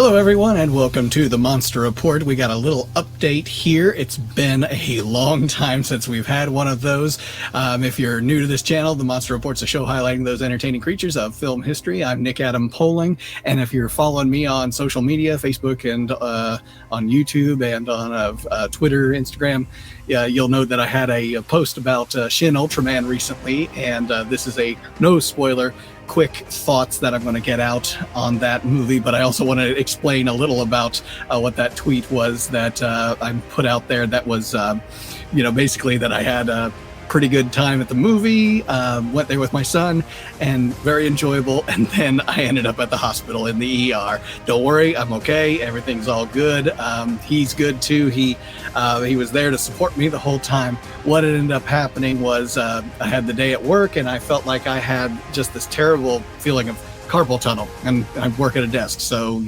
Hello everyone and welcome to the Monster Report. We got a little update here. It's been a long time since we've had one of those. If you're new to this channel, the Monster Report's a show highlighting those entertaining creatures of film history. I'm Nick Adam Poling, and if you're following me on social media, Facebook and on YouTube and on Twitter, Instagram, you'll know that I had a post about Shin Ultraman recently, and this is a no spoiler quick thoughts that I'm going to get out on that movie, but I also want to explain a little about what that tweet was that I put out there. That was, basically that I had a pretty good time at the movie, went there with my son, and very enjoyable, and then I ended up at the hospital in the ER. Don't worry, I'm okay, everything's all good. He's good too. He was there to support me the whole time. What ended up happening was I had the day at work, and I felt like I had just this terrible feeling of carpal tunnel, and I work at a desk, so,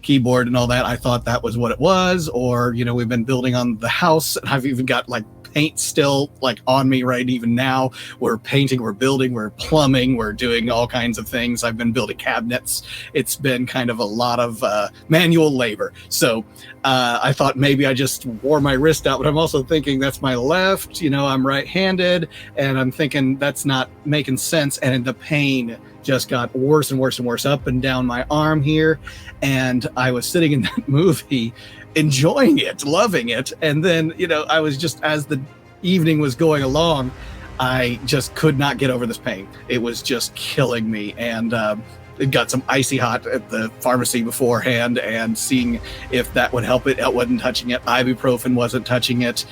keyboard and all that. I thought that was what it was, or, we've been building on the house, and I've even got paint still on me right even now. We're painting, we're building, we're plumbing, we're doing all kinds of things. I've been building cabinets. It's been kind of a lot of manual labor. So I thought maybe I just wore my wrist out, but I'm also thinking that's my left, I'm right-handed, and I'm thinking that's not making sense. And the pain just got worse and worse and worse up and down my arm here. And I was sitting in that movie enjoying it, loving it. And then, I was just, as the evening was going along, I just could not get over this pain. It was just killing me. And it got some icy hot at the pharmacy beforehand and seeing if that would help it. It wasn't touching it. Ibuprofen wasn't touching it.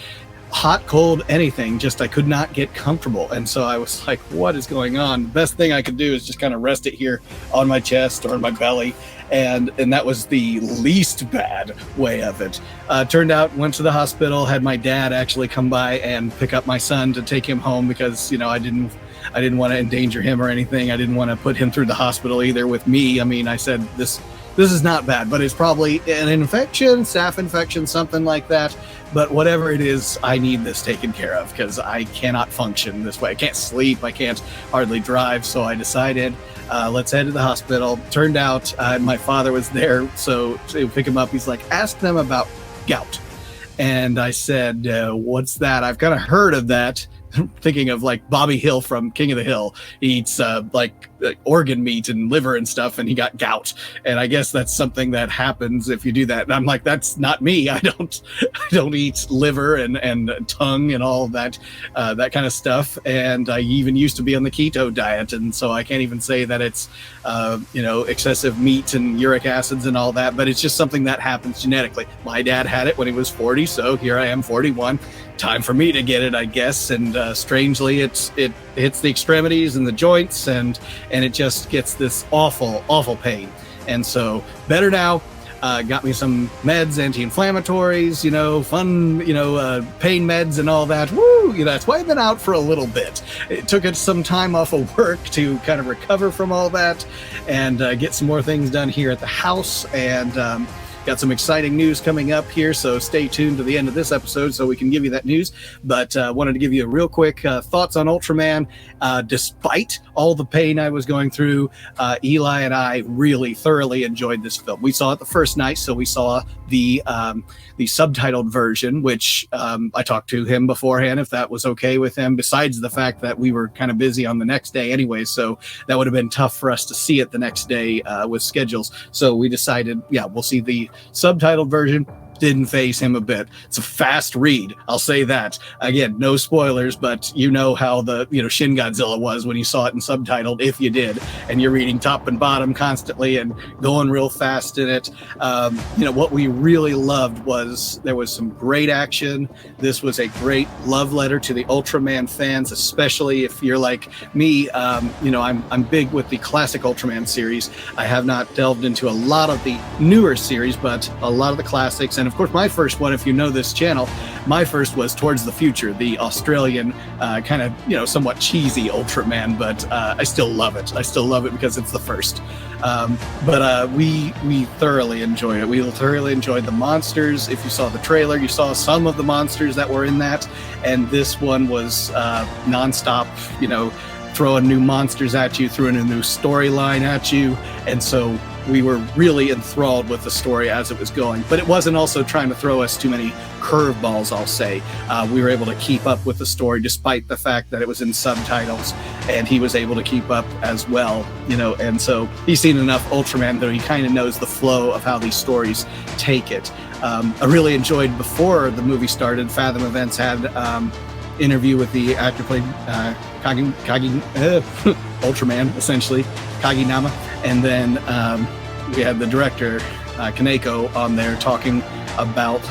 Hot, cold, anything, just I could not get comfortable. And so I was like, what is going on? The best thing I could do is just kind of rest it here on my chest or on my belly. And that was the least bad way of it. Turned out, went to the hospital, had my dad actually come by and pick up my son to take him home because, I didn't want to endanger him or anything. I didn't want to put him through the hospital either with me. I mean, I said, this is not bad, but it's probably an infection, staph infection, something like that. But whatever it is, I need this taken care of because I cannot function this way. I can't sleep. I can't hardly drive. So I decided, let's head to the hospital. Turned out my father was there. So to pick him up, he's like, ask them about gout. And I said, what's that? I've kind of heard of that. Thinking of Bobby Hill from King of the Hill. He eats organ meat and liver and stuff, and he got gout. And I guess that's something that happens if you do that. And I'm like, that's not me. I don't eat liver and tongue and all of that kind of stuff. And I even used to be on the keto diet, and so I can't even say that it's excessive meat and uric acids and all that. But it's just something that happens genetically. My dad had it when he was 40, so here I am, 41. Time for me to get it, I guess. And strangely, it hits the extremities and the joints, and it just gets this awful pain. And so better now. Got me some meds, anti-inflammatories, fun, pain meds and all that. Woo! That's why I've been out for a little bit. It took some time off of work to kind of recover from all that and get some more things done here at the house. And got some exciting news coming up here, so stay tuned to the end of this episode so we can give you that news. But wanted to give you a real quick thoughts on Ultraman. Despite all the pain I was going through, Eli and I really thoroughly enjoyed this film. We saw it the first night, so we saw the subtitled version, which I talked to him beforehand if that was okay with him, besides the fact that we were kind of busy on the next day anyway, so that would have been tough for us to see it the next day with schedules. So we decided, we'll see the subtitled version. Didn't phase him a bit. It's a fast read, I'll say that. Again, no spoilers, but you know how the Shin Godzilla was when you saw it in subtitled, if you did, and you're reading top and bottom constantly and going real fast in it. What we really loved was there was some great action. This was a great love letter to the Ultraman fans, especially if you're like me. I'm big with the classic Ultraman series. I have not delved into a lot of the newer series, but a lot of the classics. And of course, my first one, if you know this channel, my first was Towards the Future, the Australian kind of, somewhat cheesy Ultraman, but I still love it. I still love it because it's the first. But we thoroughly enjoyed it. We thoroughly enjoyed the monsters. If you saw the trailer, you saw some of the monsters that were in that. And this one was nonstop, throwing new monsters at you, throwing a new storyline at you. And so we were really enthralled with the story as it was going, but it wasn't also trying to throw us too many curveballs, I'll say. We were able to keep up with the story despite the fact that it was in subtitles, and he was able to keep up as well, and so he's seen enough Ultraman that he kind of knows the flow of how these stories take it. I really enjoyed, before the movie started, Fathom Events had interview with the actor played Ultraman, essentially, Kaginama, and then we had the director Kaneko on there talking about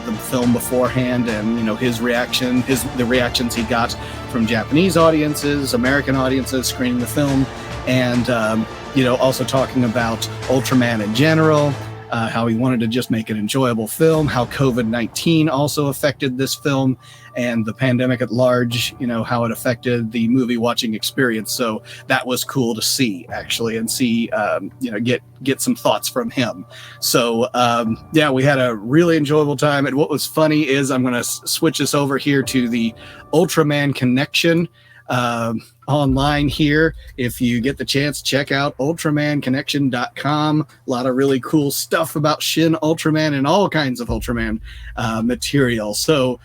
the film beforehand, and his reaction, the reactions he got from Japanese audiences, American audiences screening the film, and also talking about Ultraman in general. How he wanted to just make an enjoyable film, how COVID-19 also affected this film, and the pandemic at large, how it affected the movie watching experience. So that was cool to see, actually, and see, get some thoughts from him. So, we had a really enjoyable time. And what was funny is, I'm going to switch this over here to the Ultraman Connection online here. If you get the chance, check out ultramanconnection.com. A lot of really cool stuff about Shin Ultraman and all kinds of Ultraman material. So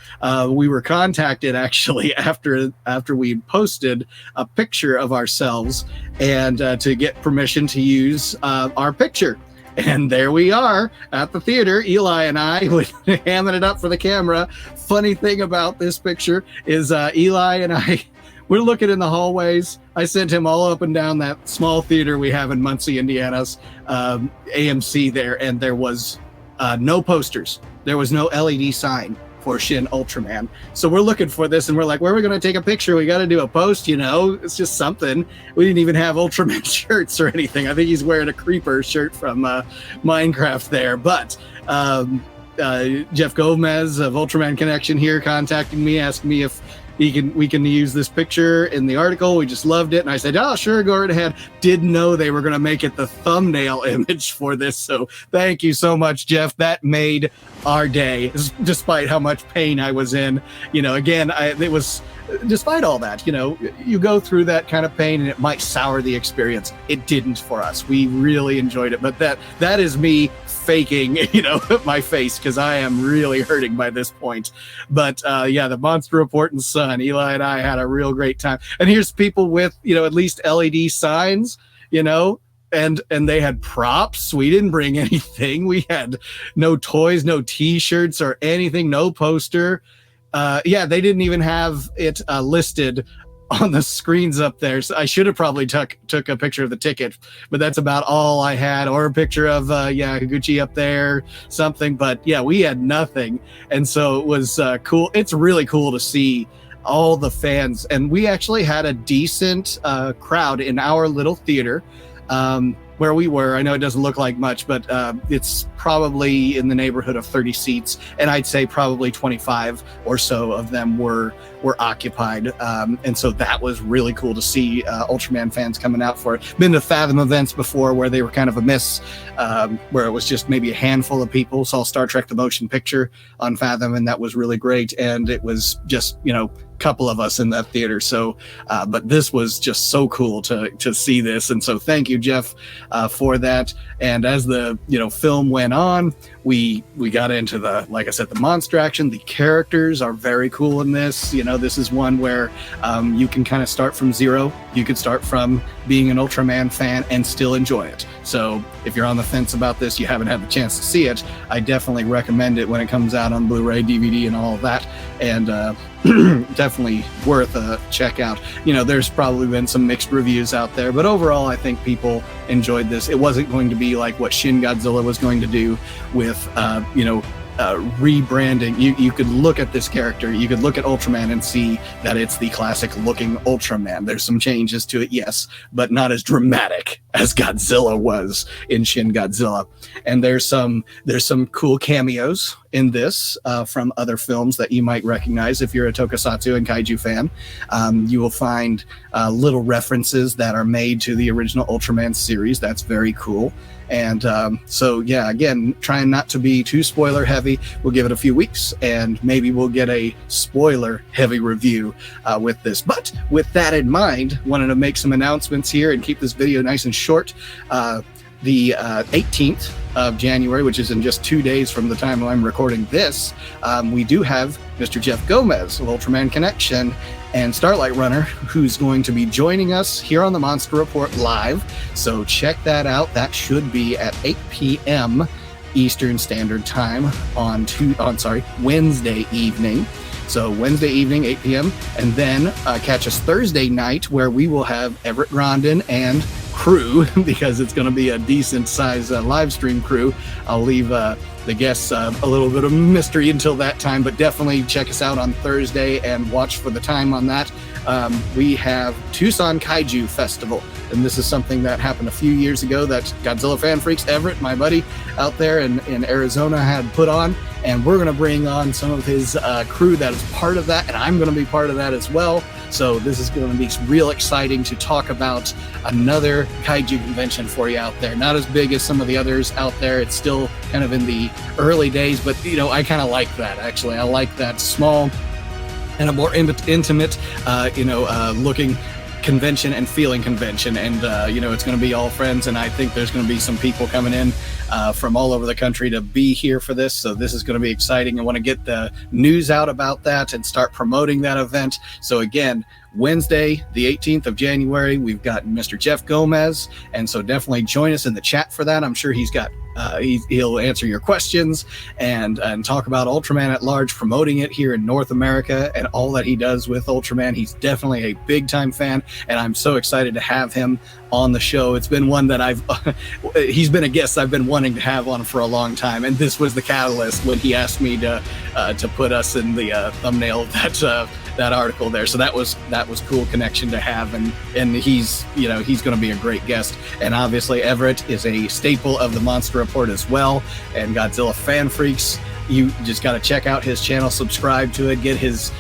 we were contacted, actually, after we posted a picture of ourselves, and to get permission to use our picture. And there we are at the theater, Eli and I, hamming it up for the camera. Funny thing about this picture is Eli and I, we're looking in the hallways. I sent him all up and down that small theater we have in Muncie, Indiana's AMC there, and there was no posters. There was no LED sign for Shin Ultraman. So we're looking for this, and we're like, where are we going to take a picture? We got to do a post, It's just something. We didn't even have Ultraman shirts or anything. I think he's wearing a Creeper shirt from Minecraft there. But Jeff Gomez of Ultraman Connection here contacting me, asking me if we can use this picture in the article. We just loved it, and I said, oh, sure, go right ahead. Didn't know they were going to make it the thumbnail image for this, so thank you so much, Jeff. That made our day, despite how much pain I was in. Again, it was, despite all that, you go through that kind of pain and it might sour the experience. It didn't for us. We really enjoyed it, but that is me faking, my face, because I am really hurting by this point. But the Monster Report and Son, Eli and I had a real great time. And here's people with, at least LED signs, and they had props. We didn't bring anything. We had no toys, no t-shirts or anything, no poster. They didn't even have it listed on the screens up there. So I should have probably took a picture of the ticket, but that's about all I had, or a picture of Higuchi up there, something. But we had nothing, and so it was cool. It's really cool to see all the fans, and we actually had a decent crowd in our little theater where we were. I know it doesn't look like much, but it's probably in the neighborhood of 30 seats, and I'd say probably 25 or so of them were occupied, and so that was really cool to see Ultraman fans coming out for it. Been to Fathom events before where they were kind of a miss, where it was just maybe a handful of people. Saw Star Trek the Motion Picture on Fathom, and that was really great, and it was just couple of us in that theater. So but this was just so cool to see this, and so thank you, Jeff, for that. And as the film went on, we got into the, like I said, the monster action. The characters are very cool in this. This is one where you can kind of start from zero. You could start from being an Ultraman fan and still enjoy it. So if you're on the fence about this, you haven't had the chance to see it, I definitely recommend it when it comes out on Blu-ray, DVD, and all of that. And definitely worth a check out. There's probably been some mixed reviews out there, but overall I think people enjoyed this. It wasn't going to be like what Shin Godzilla was going to do with rebranding. You could look at this character, you could look at Ultraman and see that it's the classic looking Ultraman. There's some changes to it, yes, but not as dramatic as Godzilla was in Shin Godzilla. And there's some cool cameos in this from other films that you might recognize if you're a Tokusatsu and Kaiju fan. You will find little references that are made to the original Ultraman series. That's very cool. And again, trying not to be too spoiler heavy. We'll give it a few weeks and maybe we'll get a spoiler heavy review with this. But with that in mind, wanted to make some announcements here and keep this video nice and short. the 18th of January, which is in just 2 days from the time I'm recording this, we do have Mr. Jeff Gomez of Ultraman Connection and Starlight Runner, who's going to be joining us here on the Monster Report live. So check that out. That should be at 8 p.m. Eastern Standard Time on Wednesday evening. So Wednesday evening, 8 p.m. And then catch us Thursday night, where we will have Everett Grondin and crew, because it's going to be a decent size live stream crew. I'll leave the guests a little bit of mystery until that time, but definitely check us out on Thursday and watch for the time on that. We have Tucson Kaiju Festival, and this is something that happened a few years ago that Godzilla Fan Freaks Everett, my buddy out there in Arizona, had put on, and we're going to bring on some of his crew that is part of that, and I'm going to be part of that as well. So this is going to be real exciting to talk about another kaiju convention for you out there. Not as big as some of the others out there. It's still kind of in the early days, but I kind of like that, actually. I like that small and a more intimate, looking convention and feeling convention. And, it's going to be all friends. And I think there's going to be some people coming in from all over the country to be here for this. So this is going to be exciting. I want to get the news out about that and start promoting that event. So again, Wednesday, the 18th of January, we've got Mr. Jeff Gomez. And so definitely join us in the chat for that. I'm sure he's got he'll answer your questions and talk about Ultraman at large, promoting it here in North America and all that he does with Ultraman. He's definitely a big time fan, and I'm so excited to have him on the show. It's been one that he's been a guest I've been wanting to have on for a long time, and this was the catalyst when he asked me to put us in the thumbnail of that article there. So that was cool connection to have, and he's going to be a great guest. And obviously Everett is a staple of the Monster Report as well, and Godzilla Fan Freaks, you just got to check out his channel, subscribe to it, get his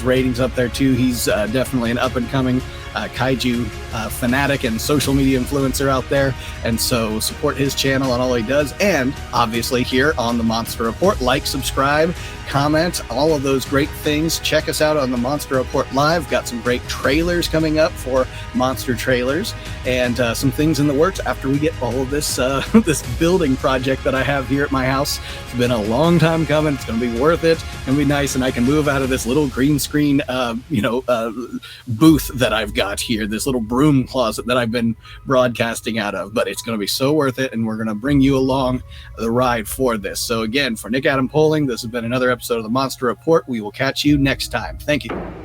ratings up there too. He's definitely an up and coming kaiju fanatic and social media influencer out there, and so support his channel and all he does. And obviously here on the Monster Report, like, subscribe, comment, all of those great things. Check us out on the Monster Report Live. Got some great trailers coming up for Monster Trailers, and some things in the works after we get all of this this building project that I have here at my house. It's been a long time coming. It's going to be worth it. It's going to be nice, and I can move out of this little green screen booth that I've got here, this little broom closet that I've been broadcasting out of. But it's going to be so worth it, and we're going to bring you along the ride for this. So again, for Nick Adam Poling, this has been another episode of the Monster Report. We will catch you next time. Thank you.